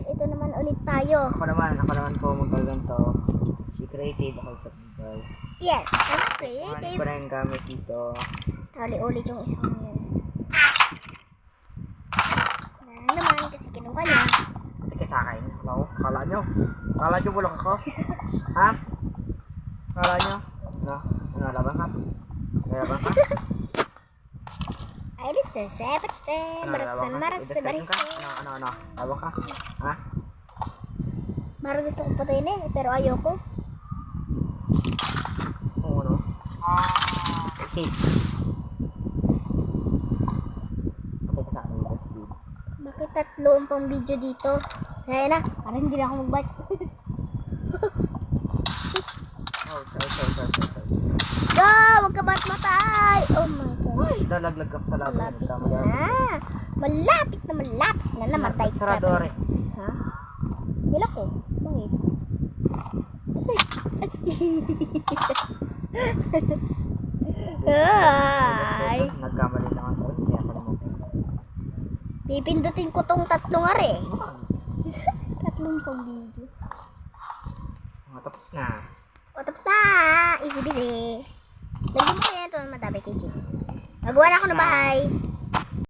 ito naman ulit tayo. Ako naman po magkaganto. Si Creative ako sa Google. Yes, I'm Kuhanin creative. ko na yung gamit dito. Ulit yung isang yun. Naman kasi kinuha niya. Teka sa akin. Hello? Akala nyo? Akala nyo bulok ako? Ha? Akala nyo? Ano? Ano? Laban ka? Laban ka? Ay, dito, sepete, marasa. Ano? Laban ka? Ha? Mara gusto kong patayin pero ayoko. Oo, ano? Kasi. Patay ka sa akin, Basti. Bakit 3 ang pang video dito? Kaya na, parang hindi na ako mag-bite. Oh, sorry. Go! Huwag ka ba't matay! Oh my God. Ay, dalaglag ka sa laban. Malapit na namatay ka. Sarado, are. Ha? Hila ko. Bakit? Kasi... Ay! Nagkamali lang ako. Hindi ako naman. Pipindutin ko tong 3 are. 3 pang video. Tapos na. O, tapos na! Easy busy. Lagyan mo ko yan ito. Madami kay Jim. Nagawa na ako ng bahay.